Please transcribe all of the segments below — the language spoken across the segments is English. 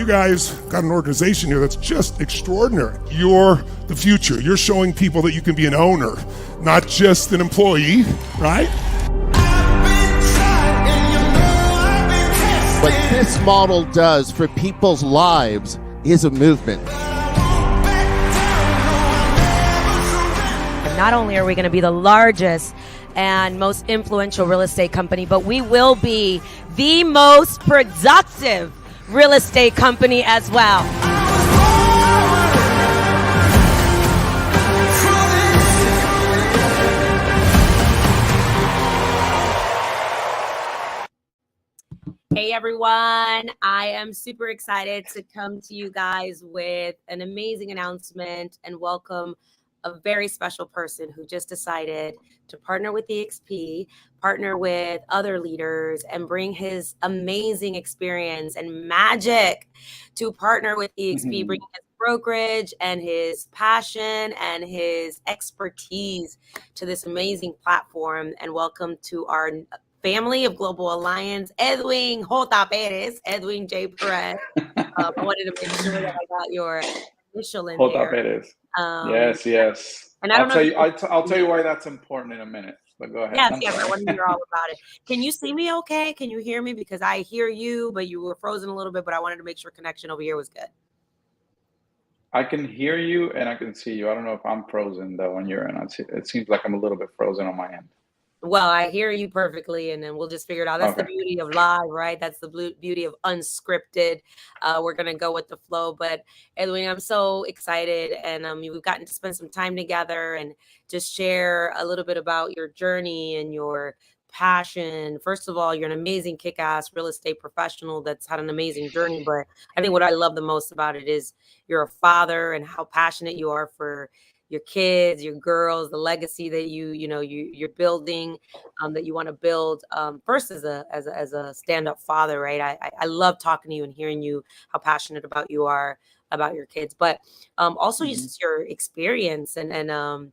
you guys got an organization here that's just extraordinary. You're the future. You're showing people that you can be an owner, not just an employee, right? What this model does for people's lives is a movement. And not only are we going to be the largest and most influential real estate company, but we will be the most productive real estate company as well. Hey everyone, I am super excited to come to you guys with an amazing announcement and welcome a very special person who just decided to partner with eXp, partner with other leaders, and bring his amazing experience and magic to partner with eXp, bringing his brokerage and his passion and his expertise to this amazing platform. And welcome to our family of Global Alliance, Edwin J. Perez, Edwin J. Perez. I wanted to make sure that I got your initial in there. Perez. Yes. And I don't know. I'll tell you why that's important in a minute. But go ahead. Yes, I want to hear all about it. Can you see me okay? Can you hear me? Because I hear you, but you were frozen a little bit, but I wanted to make sure connection over here was good. I can hear you and I can see you. I don't know if I'm frozen though on your end. It seems like I'm a little bit frozen on my end. Well, I hear you perfectly, and then we'll just figure it out. That's okay. The beauty of live, right? That's the beauty of unscripted. We're going to go with the flow. But Edwin, I'm so excited, and we've gotten to spend some time together and just share a little bit about your journey and your passion. First of all, you're an amazing kick-ass real estate professional that's had an amazing journey. But I think what I love the most about it is you're a father and how passionate you are for your kids, your girls, the legacy that you're building, that you want to build. First as a stand-up father, right? I love talking to you and hearing you how passionate about you are about your kids, but also just your experience and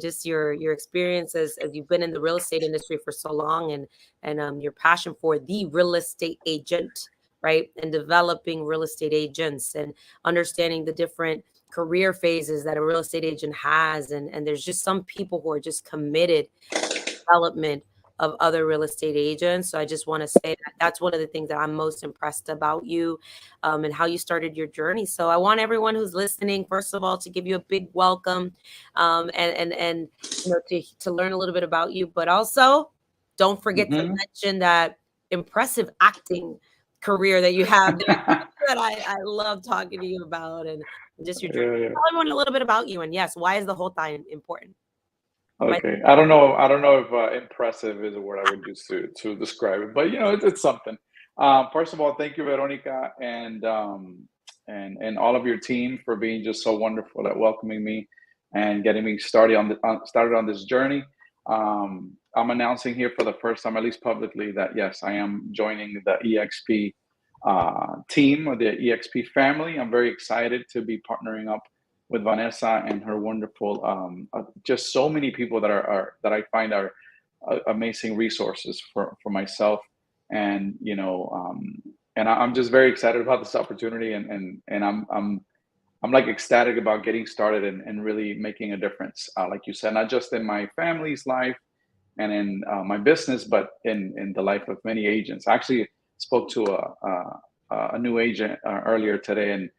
just your experiences as you've been in the real estate industry for so long, and your passion for the real estate agent, right? And developing real estate agents and understanding the different career phases that a real estate agent has. And there's just some people who are just committed to development of other real estate agents. So I just want to say that that's one of the things that I'm most impressed about you, and how you started your journey. So I want everyone who's listening, first of all, to give you a big welcome, and to learn a little bit about you, but also don't forget to mention that impressive acting career that you have that I love talking to you about, and just your journey. Tell everyone a little bit about you, and yes, why is the whole thing important? Okay, I don't know if impressive is a word I would use to describe it, but it's something. First of all, thank you, Veronica, and all of your team for being just so wonderful at welcoming me and getting me started on this journey. I'm announcing here for the first time, at least publicly, that yes, I am joining the eXp team, or the eXp family. I'm very excited to be partnering up with Vanessa and her wonderful, just so many people that I find are amazing resources for myself, and and I'm just very excited about this opportunity, and I'm like ecstatic about getting started and really making a difference, like you said, not just in my family's life and in my business, but in the life of many agents. I actually spoke to a new agent earlier today, and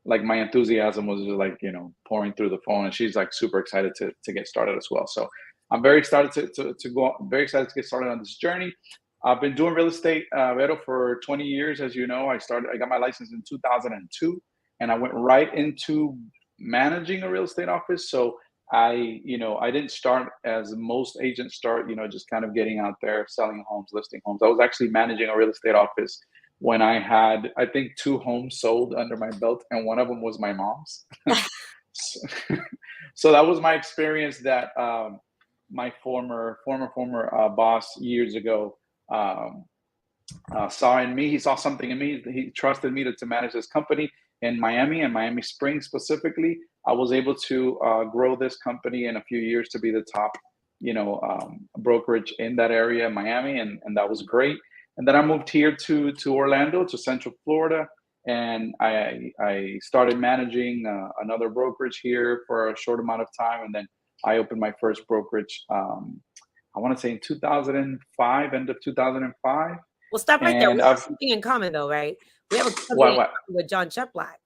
like my enthusiasm was just like pouring through the phone, and she's like super excited to get started as well. So I'm very excited very excited to get started on this journey. I've been doing real estate, Vero, for 20 years, as you know. I got my license in 2002, and I went right into managing a real estate office. So I didn't start as most agents start, just kind of getting out there, selling homes, listing homes. I was actually managing a real estate office when I had, I think, 2 homes sold under my belt, and one of them was my mom's. So that was my experience that my former boss years ago saw in me. He saw something in me. He trusted me to manage this company in Miami and Miami Springs specifically. I was able to grow this company in a few years to be the top, brokerage in that area, Miami, and that was great. And then I moved here to Orlando, to Central Florida, and I started managing another brokerage here for a short amount of time, and then I opened my first brokerage. I want to say in 2005, end of 2005. Well, stop right there. And We have something in common, though, right? We have a cousin what? with John Cheplack.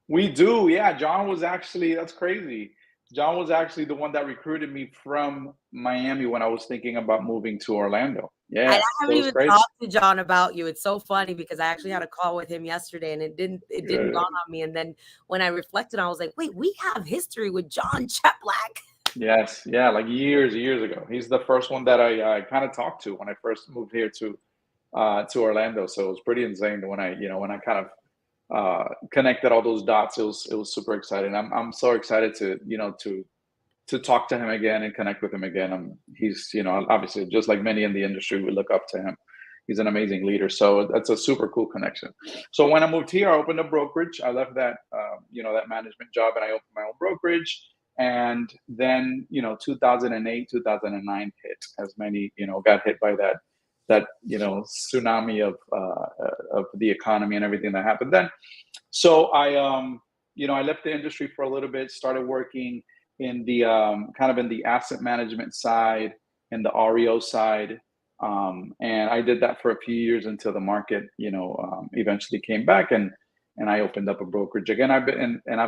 We do, yeah. John was actually, that's crazy. John was actually the one that recruited me from Miami when I was thinking about moving to Orlando. Yeah, I haven't even talked to John about you. It's so funny because I actually had a call with him yesterday, and it didn't dawn on me. And then when I reflected, I was like, wait, we have history with John Cheplack. Yes, yeah, like years ago. He's the first one that I kind of talked to when I first moved here to Orlando. So it was pretty insane when I kind of connected all those dots. It was super exciting. I'm so excited to talk to him again and connect with him again. He's obviously, just like many in the industry, we look up to him. He's an amazing leader. So that's a super cool connection. So when I moved here, I opened a brokerage. I left that that management job, and I opened my own brokerage. And then 2008, 2009 hit, as many got hit by that tsunami of the economy and everything that happened then. So I left the industry for a little bit, started working in the kind of in the asset management side and the REO side, and I did that for a few years until the market eventually came back, and I opened up a brokerage again. I've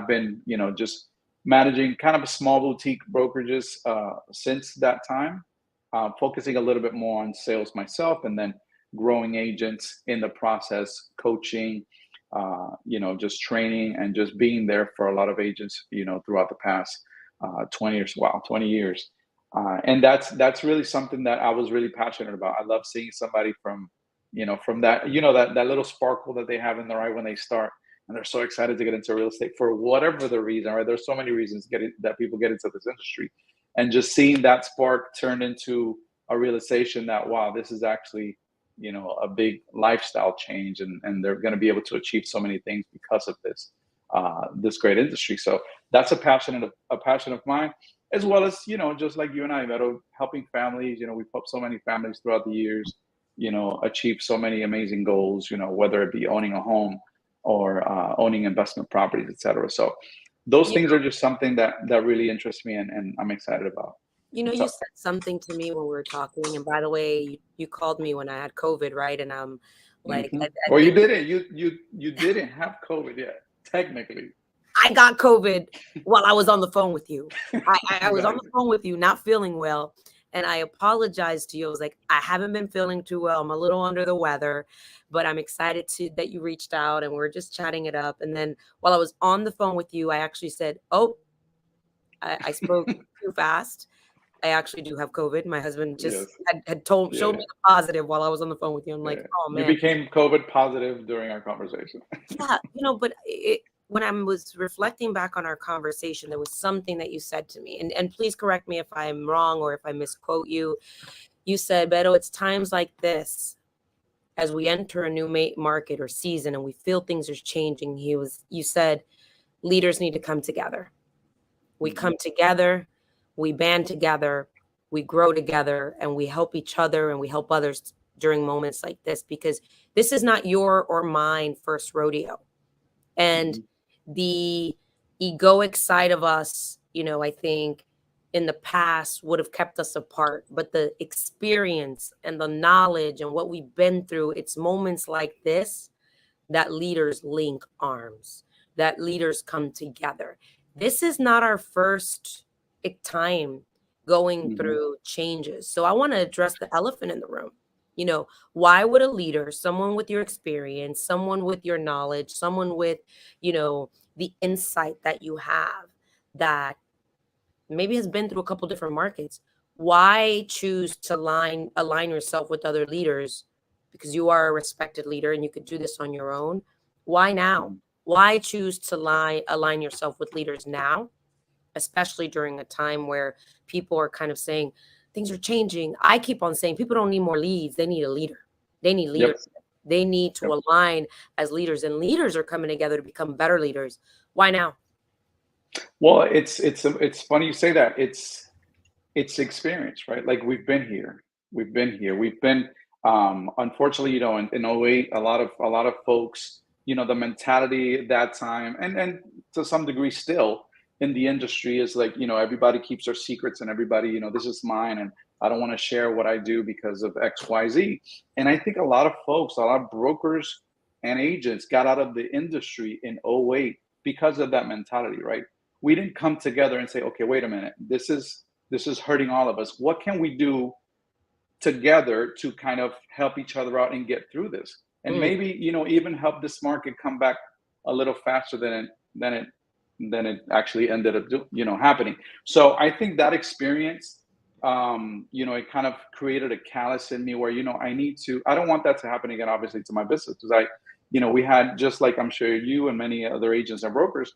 been just managing kind of a small boutique brokerages since that time, focusing a little bit more on sales myself, and then growing agents in the process, coaching, just training, and just being there for a lot of agents, throughout the past 20 years. And that's really something that I was really passionate about. I love seeing somebody from that, that little sparkle that they have in their eye when they start, and they're so excited to get into real estate for whatever the reason, right? There's so many reasons that people get into this industry, and just seeing that spark turn into a realization that, wow, this is actually, a big lifestyle change, and they're going to be able to achieve so many things because of this great industry. So that's a passion of mine, as well as, just like you and I, Vero, helping families. We've helped so many families throughout the years, achieve so many amazing goals, whether it be owning a home or owning investment properties, etc. So those things are just something that really interests me, and I'm excited about. You said something to me when we were talking, and by the way, you called me when I had COVID, right? And I'm like, well, you didn't. You didn't have COVID yet, technically. I got COVID while I was on the phone with you. I was on the phone with you, not feeling well. And I apologized to you. I was like, I haven't been feeling too well. I'm a little under the weather, but I'm excited that you reached out, and we're just chatting it up. And then while I was on the phone with you, I actually said, oh, I spoke too fast. I actually do have COVID. My husband just showed me the positive while I was on the phone with you. I'm like, oh man. You became COVID positive during our conversation. Yeah, but when I was reflecting back on our conversation, there was something that you said to me, and please correct me if I'm wrong or if I misquote you. You said, Beto, it's times like this, as we enter a new market or season and we feel things are changing. You said, leaders need to come together. We come together, we band together, we grow together, and we help each other, and we help others during moments like this, because this is not your or mine first rodeo. And the egoic side of us, I think in the past would have kept us apart, but the experience and the knowledge and what we've been through, it's moments like this that leaders link arms, that leaders come together. This is not our first time going through changes. So I want to address the elephant in the room. Why would a leader, someone with your experience, someone with your knowledge, someone with, the insight that you have, that maybe has been through a couple different markets, why choose to align yourself with other leaders? Because you are a respected leader and you could do this on your own. Why now? Why choose to align yourself with leaders now, especially during a time where people are kind of saying things are changing? I keep on saying people don't need more leads. They need a leader. They need leaders. Yep. They need to align as leaders, and leaders are coming together to become better leaders. Why now? Well, it's funny you say that. It's experience, right? Like we've been here. We've been unfortunately, in 08, a lot of folks the mentality at that time, and to some degree still in the industry, is like, everybody keeps their secrets, and everybody, this is mine, and I don't want to share what I do because of XYZ. And I think a lot of folks, a lot of brokers and agents got out of the industry in '08 because of that mentality, right? We didn't come together and say, okay, wait a minute, this is hurting all of us. What can we do together to kind of help each other out and get through this? And maybe, even help this market come back a little faster than it actually ended up happening. So I think that experience, it kind of created a callus in me where, I don't want that to happen again, obviously, to my business. Because we had, just like I'm sure you and many other agents and brokers,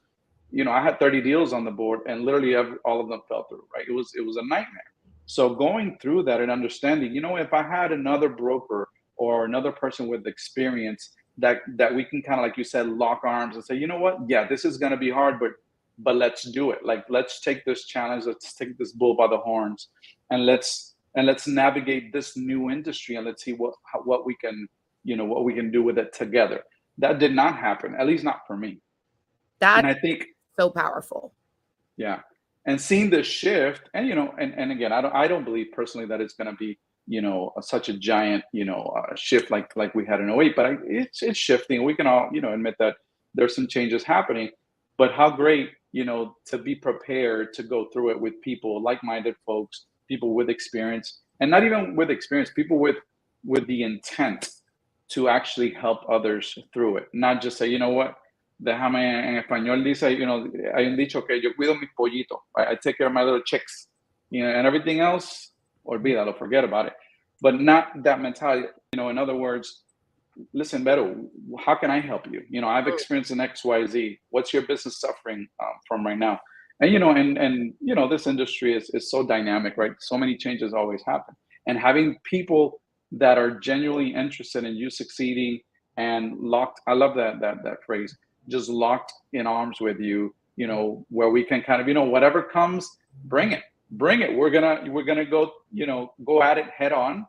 I had 30 deals on the board, and literally all of them fell through, right? It was a nightmare. So going through that and understanding, if I had another broker or another person with experience that we can kind of, like you said, lock arms and say, you know what? Yeah, this is going to be hard, but let's do it. Like, let's take this challenge. Let's take this bull by the horns, and let's navigate this new industry, and let's see what we can, what we can do with it together. That did not happen, at least not for me. And I think so powerful. Yeah. And seeing the shift, and, and again, I don't believe personally that it's going to be, such a giant, shift like we had in '08, but it's shifting. We can all, admit that there's some changes happening, but how great, to be prepared to go through it with people, like-minded folks, people with experience, and not even with experience, people with the intent to actually help others through it. Not just say, you know what, déjame, en español dice, hay un dicho que yo cuido mis pollitos. I take care of my little chicks, and everything else, olvídalo, forget about it. But not that mentality, in other words, listen, Beto, how can I help you? I've experienced an XYZ. What's your business suffering from right now? And this industry is so dynamic, right? So many changes always happen. And having people that are genuinely interested in you succeeding and locked, I love that phrase, just locked in arms with you, where we can kind of, whatever comes, bring it. We're gonna go, go at it head on,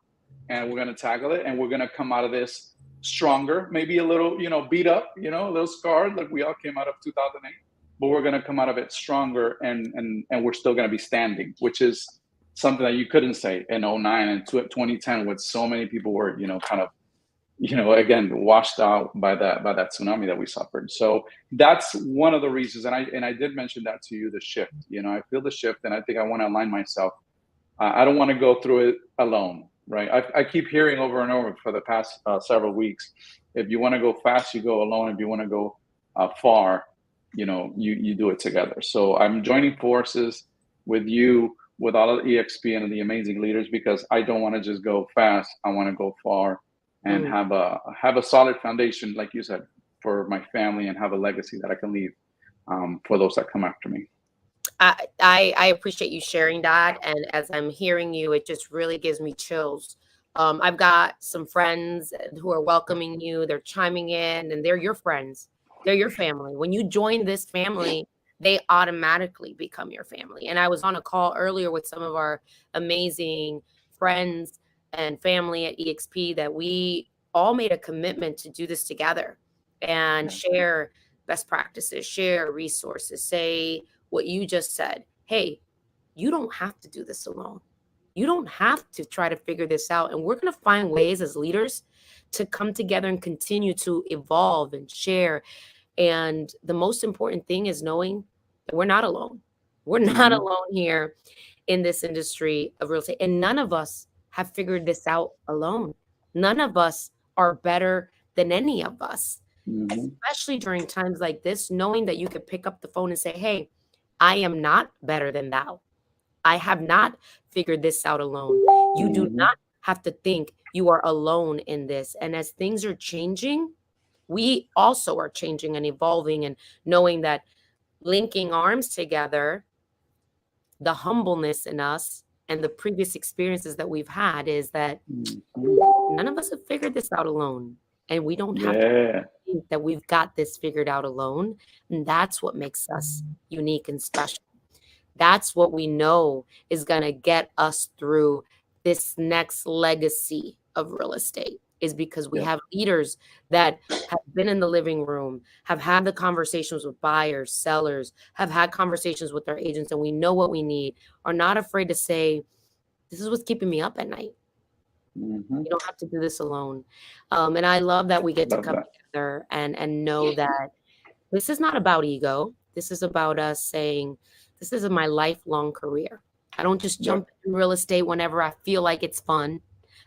and we're gonna tackle it, and we're gonna come out of this stronger, maybe a little, beat up, a little scarred, like we all came out of 2008, but we're gonna come out of it stronger, and we're still gonna be standing, which is something that you couldn't say in '09 and 2010, when so many people were, kind of, again, washed out by that tsunami that we suffered. So that's one of the reasons. And I did mention that to you, the shift. I feel the shift, and I think I want to align myself. I don't want to go through it alone, right? I keep hearing over and over for the past several weeks, if you want to go fast, you go alone. If you want to go far, you do it together. So I'm joining forces with you, with all of eXp and the amazing leaders, because I don't want to just go fast. I want to go far, and have a solid foundation, like you said, for my family, and have a legacy that I can leave for those that come after me. I appreciate you sharing that. And as I'm hearing you, it just really gives me chills. I've got some friends who are welcoming you. They're chiming in, and they're your friends. They're your family. When you join this family, they automatically become your family. And I was on a call earlier with some of our amazing friends and family at eXp, that we all made a commitment to do this together and share best practices, share resources, say what you just said. Hey, you don't have to do this alone. You don't have to try to figure this out. And we're going to find ways as leaders to come together and continue to evolve and share. And the most important thing is knowing that we're not alone. We're not alone here in this industry of real estate. And none of us have figured this out alone. None of us are better than any of us, especially during times like this, knowing that you could pick up the phone and say, hey, I am not better than thou. I have not figured this out alone. You do not have to think you are alone in this. And as things are changing, we also are changing and evolving, and knowing that linking arms together, the humbleness in us and the previous experiences that we've had, is that none of us have figured this out alone. And we don't have to think that we've got this figured out alone. And that's what makes us unique and special. That's what we know is going to get us through this next legacy of real estate. is because we Yeah. have leaders that have been in the living room, have had the conversations with buyers, sellers, have had conversations with their agents, and we know what we need, are not afraid to say, this is what's keeping me up at night. Mm-hmm. You don't have to do this alone. And I love that we get to Love come that. together and know that this is not about ego. This is about us saying, this is my lifelong career. I don't just jump in real estate whenever I feel like it's fun.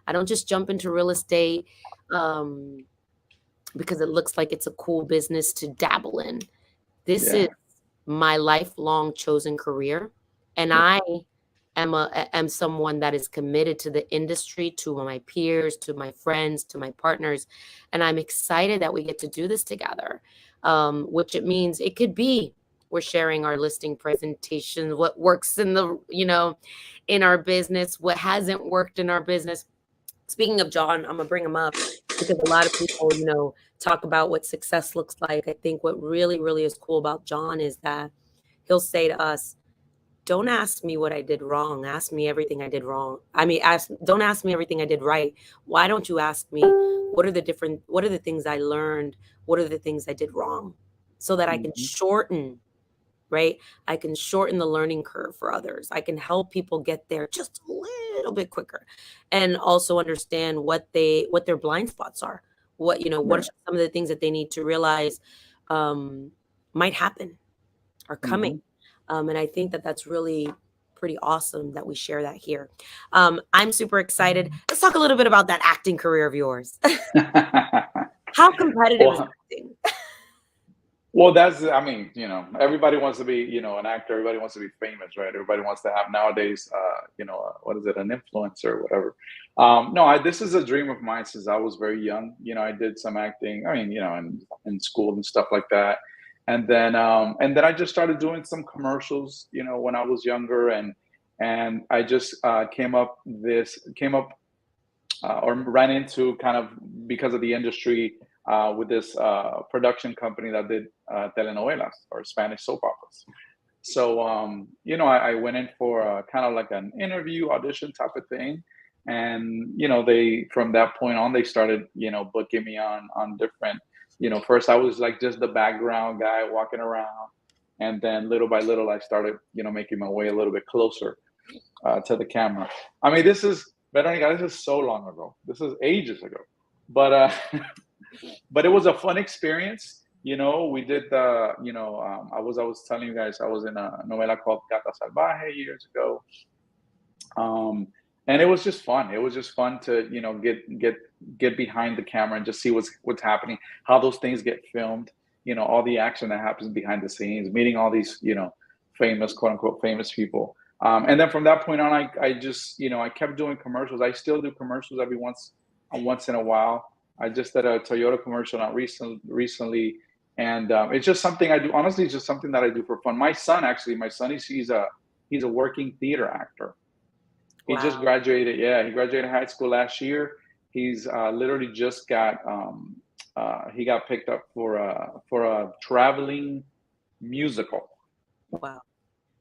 I don't just jump into real estate because it looks like it's a cool business to dabble in. This is my lifelong chosen career. And I am someone that is committed to the industry, to my peers, to my friends, to my partners. And I'm excited that we get to do this together, which it means it could be we're sharing our listing presentation, what works in the, in our business, what hasn't worked in our business. Speaking of John, I'm gonna bring him up because a lot of people, talk about what success looks like. I think what really, really is cool about John is that he'll say to us, don't ask me what I did wrong. Ask me everything I did wrong. Don't ask me everything I did right. Why don't you ask me what are the things I learned? What are the things I did wrong? So that I can shorten, right? I can shorten the learning curve for others. I can help people get there just a little bit quicker and also understand what their blind spots are. What are some of the things that they need to realize might happen, are coming. And I think that that's really pretty awesome that we share that here. I'm super excited. Let's talk a little bit about that acting career of yours. How competitive is acting? Well, everybody wants to be, an actor. Everybody wants to be famous, right? Everybody wants to have nowadays, what is it, an influencer or whatever. No, this is a dream of mine since I was very young. I did some acting, in school and stuff like that. And then I just started doing some commercials, when I was younger, and I just came up or ran into, kind of because of the industry, with this production company that did telenovelas, or Spanish soap operas. So I went in for kind of like an interview audition type of thing, and they, from that point on, they started booking me on different. First I was like just the background guy walking around, and then little by little I started making my way a little bit closer to the camera. I mean, this is, Veronica, this is so long ago. This is ages ago, but but it was a fun experience. We did the, I was telling you guys, I was in a novela called Gata Salvaje years ago. And it was just fun. It was just fun to, get behind the camera and just see what's happening, how those things get filmed, all the action that happens behind the scenes, meeting all these, famous, quote unquote, famous people. And then from that point on, I just, I kept doing commercials. I still do commercials every once in a while. I just did a Toyota commercial not recently. And it's just something I do. Honestly, it's just something that I do for fun. My son, he's a working theater actor. He just graduated. Yeah, he graduated high school last year. He's literally just got he got picked up for a traveling musical. Wow.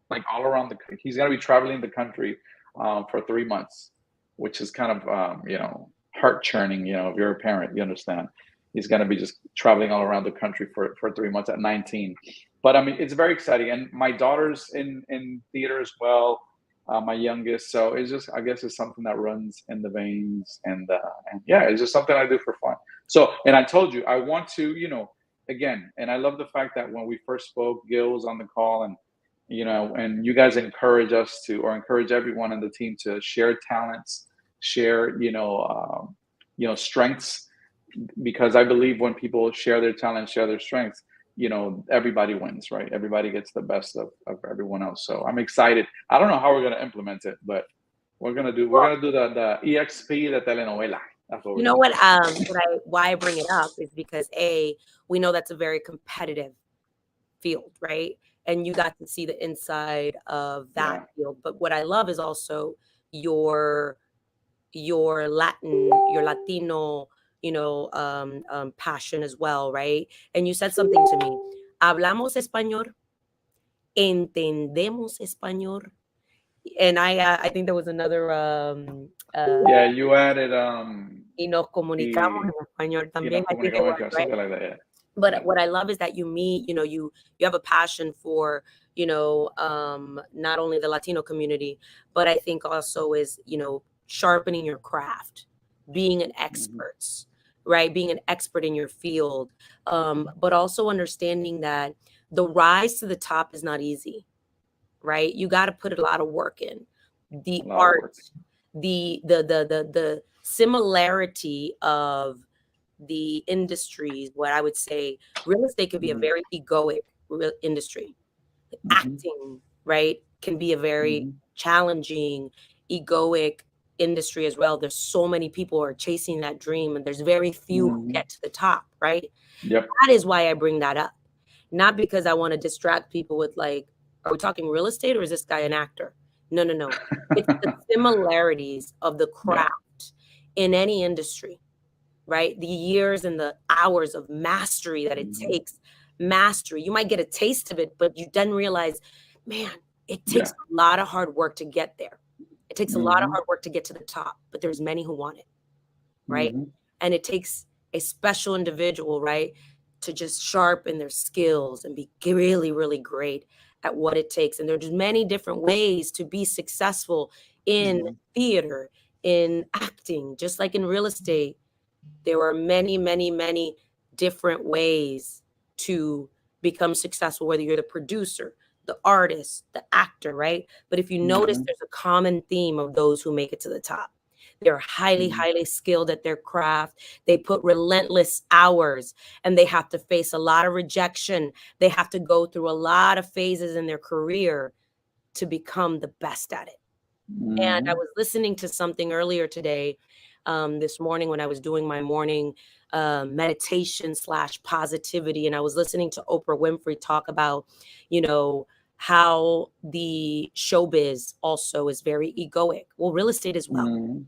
Like all around he's gonna be traveling the country for 3 months, which is kind of heart churning. If you're a parent, you understand. He's gonna be just traveling all around the country for 3 months at 19. But I mean, it's very exciting. And my daughter's in theater as well. My youngest, so it's just, I guess it's something that runs in the veins, and yeah, it's just something I do for fun. So, and I told you I want to, again, and I love the fact that when we first spoke, Gil was on the call, and and you guys encourage everyone on the team to share talents, share strengths, because I believe when people share their talents, share their strengths, everybody wins, right? Everybody gets the best of everyone else. So I'm excited. I don't know how we're going to implement it, but we're going to do the eXp, the telenovela. That's what why I bring it up is because we know that's a very competitive field, right? And you got to see the inside of that field. But what I love is also your Latino, passion as well, right? And you said something to me. Hablamos español, entendemos español, And I think there was another Yeah, you added y nos comunicamos en español y nos también. I think it comunicamos was, en right? something like that. Yeah. But what I love is that you meet, you have a passion for, not only the Latino community, but I think also is, sharpening your craft, being an expert, right? Being an expert in your field, but also understanding that the rise to the top is not easy, right? You got to put a lot of work in. The A lot of art, work. the similarity of the industries, what I would say, real estate could be a very egoic industry. Acting, right, can be a very challenging, egoic industry as well. There's so many people who are chasing that dream, and there's very few who get to the top, right? Yep. That is why I bring that up. Not because I want to distract people with like, are we talking real estate or is this guy an actor? No, no, no. It's the similarities of the craft in any industry, right? The years and the hours of mastery that it takes. Mastery. You might get a taste of it, but you then realize, man, it takes a lot of hard work to get there. It takes a lot of hard work to get to the top, but there's many who want it, right? And it takes a special individual, right, to just sharpen their skills and be really, really great at what it takes. And there's many different ways to be successful in theater, in acting, just like in real estate. There are many, many, many different ways to become successful, whether you're the producer, the artist, the actor, right? But if you notice, there's a common theme of those who make it to the top. They're highly, highly skilled at their craft. They put relentless hours and they have to face a lot of rejection. They have to go through a lot of phases in their career to become the best at it. And I was listening to something earlier today, this morning when I was doing my morning meditation / positivity. And I was listening to Oprah Winfrey talk about, how the showbiz also is very egoic. Well, real estate as well.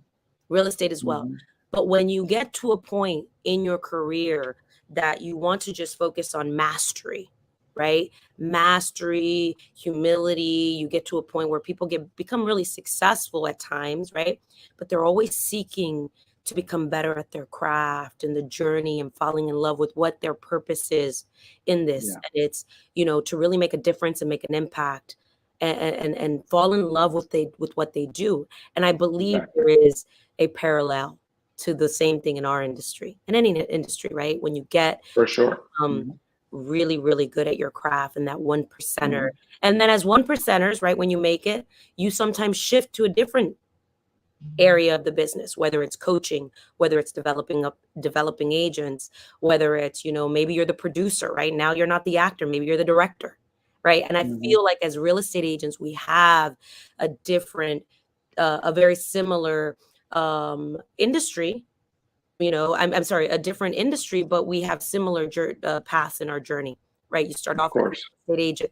Real estate as well. But when you get to a point in your career that you want to just focus on mastery, right? Mastery, humility, you get to a point where people become really successful at times, right? But they're always seeking to become better at their craft and the journey and falling in love with what their purpose is in this. And it's, to really make a difference and make an impact and fall in love with what they do. And I believe there is a parallel to the same thing in our industry, in any industry, right? When you get For sure. really, really good at your craft and that 1%er. And then as 1%ers, right, when you make it, you sometimes shift to a different area of the business, whether it's coaching, whether it's developing agents, whether it's, maybe you're the producer, right? Now you're not the actor, maybe you're the director, right? And I feel like as real estate agents, we have a different, a very similar industry. I'm sorry, a different industry, but we have similar paths in our journey, right? You start off as a real estate agent,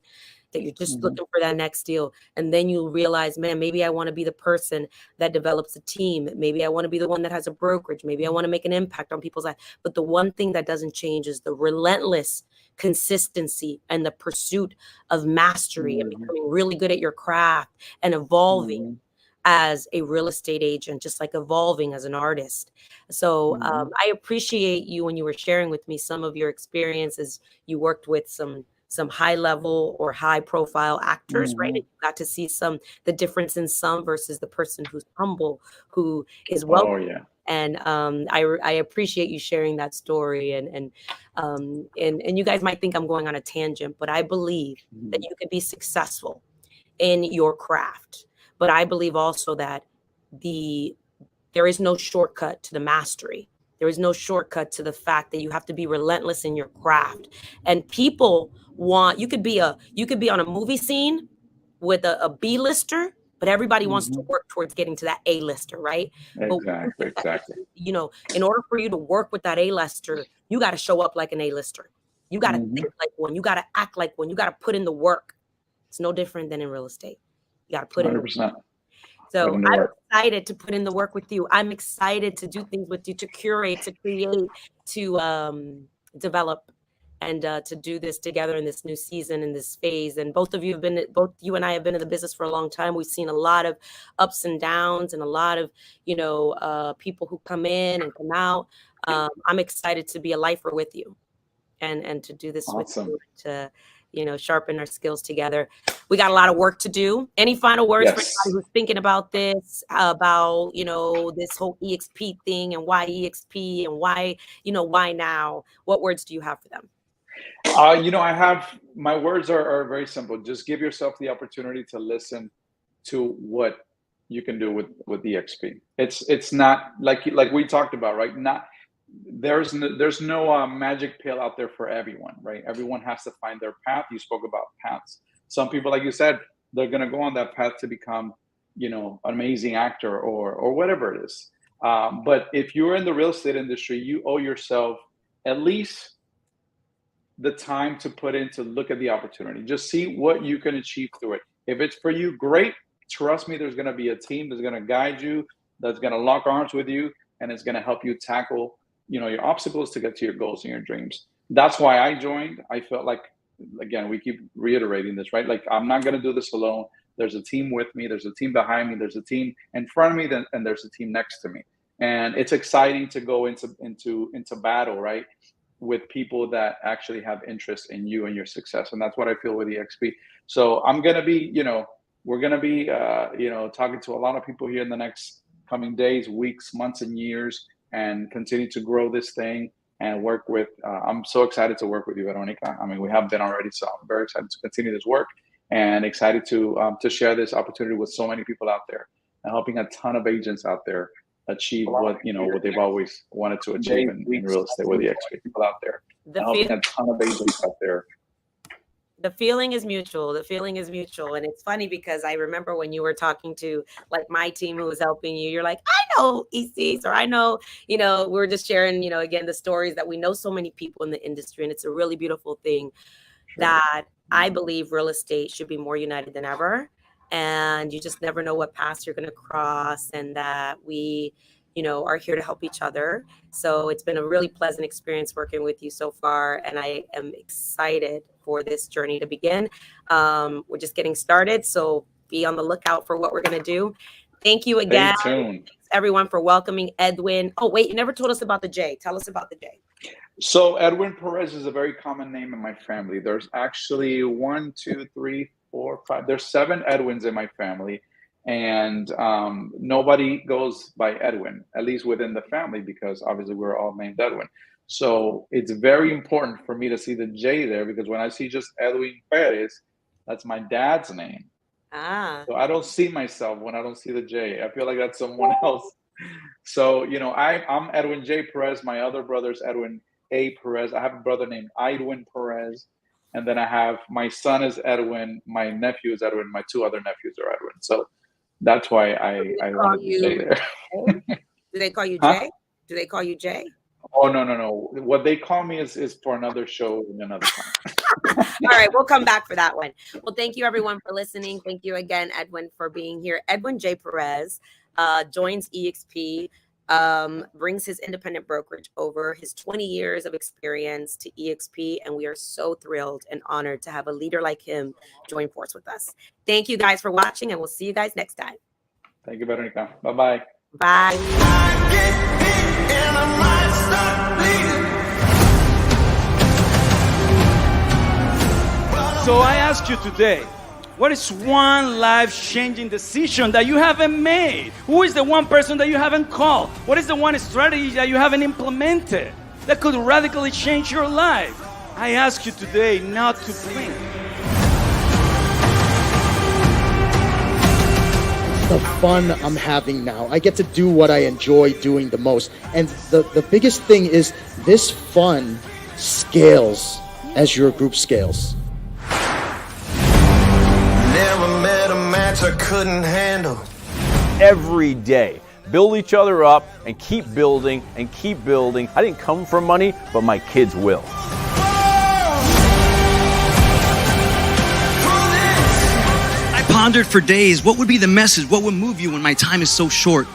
that you're just looking for that next deal. And then you realize, man, maybe I want to be the person that develops a team. Maybe I want to be the one that has a brokerage. Maybe I want to make an impact on people's lives. But the one thing that doesn't change is the relentless consistency and the pursuit of mastery and becoming really good at your craft and evolving as a real estate agent, just like evolving as an artist. So I appreciate you when you were sharing with me some of your experiences. You worked with some high level or high profile actors, right? And you got to see the difference in some versus the person who's humble, who is well. And I appreciate you sharing that story. And you guys might think I'm going on a tangent, but I believe that you could be successful in your craft. But I believe also that there is no shortcut to the mastery. There is no shortcut to the fact that you have to be relentless in your craft. And people you could be on a movie scene with a B-lister, but everybody wants to work towards getting to that A-lister, right? Exactly. In order for you to work with that A-lister, you got to show up like an A-lister. You got to think like one. You got to act like one. You got to put in the work. It's no different than in real estate. You got to put in the work. So I'm excited to put in the work with you. I'm excited to do things with you, to curate, to create, to develop. and to do this together in this new season, in this phase. And both you and I have been in the business for a long time. We've seen a lot of ups and downs and a lot of, people who come in and come out. I'm excited to be a lifer with you and to do this Awesome. with you, to, sharpen our skills together. We got a lot of work to do. Any final words for anybody who's thinking about this, about, this whole eXp thing and why eXp and why now? What words do you have for them? My words are very simple. Just give yourself the opportunity to listen to what you can do with eXp. It's not like we talked about, right? There's no magic pill out there for everyone, right? Everyone has to find their path. You spoke about paths. Some people, like you said, they're going to go on that path to become, an amazing actor or whatever it is. But if you're in the real estate industry, you owe yourself at least the time to put in to look at the opportunity. Just see what you can achieve through it. If it's for you, great. Trust me, there's going to be a team that's going to guide you, that's going to lock arms with you, and it's going to help you tackle your obstacles to get to your goals and your dreams. That's why I joined. I felt like, again, we keep reiterating this, right? Like, I'm not going to do this alone. There's a team with me. There's a team behind me. There's a team in front of me, and there's a team next to me. And it's exciting to go into battle, right, with people that actually have interest in you and your success. And that's what I feel with eXp. So I'm going to be, we're going to be, talking to a lot of people here in the next coming days, weeks, months, and years, and continue to grow this thing and work with, I'm so excited to work with you, Veronica. I mean, we have been already, so I'm very excited to continue this work and excited to share this opportunity with so many people out there and helping a ton of agents out there achieve what they've always wanted to achieve in real estate with eXp. People out there, helping a ton of agents out there. The feeling is mutual. And it's funny because I remember when you were talking to like my team who was helping you, you're like, I know ECs, or I know, we're just sharing, again, the stories that we know so many people in the industry. And it's a really beautiful thing that I believe real estate should be more united than ever. And you just never know what paths you're going to cross, and that we, are here to help each other. So it's been a really pleasant experience working with you so far. And I am excited for this journey to begin. We're just getting started. So be on the lookout for what we're going to do. Thank you again, thanks everyone, for welcoming Edwin. Oh, wait, you never told us about the J. Tell us about the J. So Edwin Perez is a very common name in my family. There's actually 1, 2, 3, 4, 5. There's 7 Edwins in my family. And nobody goes by Edwin, at least within the family, because obviously we're all named Edwin. So it's very important for me to see the J there, because when I see just Edwin Perez, that's my dad's name. So I don't see myself when I don't see the J. I feel like that's someone else. So, I'm Edwin J. Perez. My other brother's Edwin A. Perez. I have a brother named Edwin Perez. And then I have, my son is Edwin. My nephew is Edwin. My 2 other nephews are Edwin. So that's why I wanted to stay there. Do they call you Jay? Do they call you Jay? Oh, no. What they call me is for another show in another time. All right, we'll come back for that one. Well, thank you everyone for listening. Thank you again, Edwin, for being here. Edwin J. Perez joins eXp, brings his independent brokerage over, his 20 years of experience to eXp, and we are so thrilled and honored to have a leader like him join force with us. Thank you guys for watching, and we'll see you guys next time. Thank you, Veronica. Bye-bye. Bye. So I ask you today, what is one life-changing decision that you haven't made? Who is the one person that you haven't called? What is the one strategy that you haven't implemented that could radically change your life? I ask you today not to blink. The fun I'm having now. I get to do what I enjoy doing the most. And the biggest thing is this fun scales as your group scales. Never met a match I couldn't handle. Every day, build each other up and keep building and keep building. I didn't come for money, but my kids will. I pondered for days, what would be the message? What would move you when my time is so short?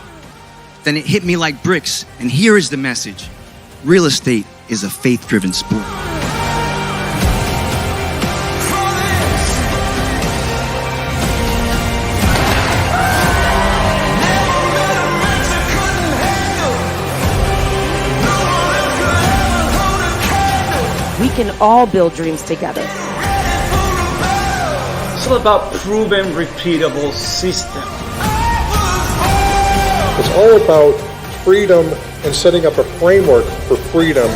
Then it hit me like bricks, and here is the message. Real estate is a faith-driven sport. we can all build dreams together. It's all about proven, repeatable system. It's all about freedom and setting up a framework for freedom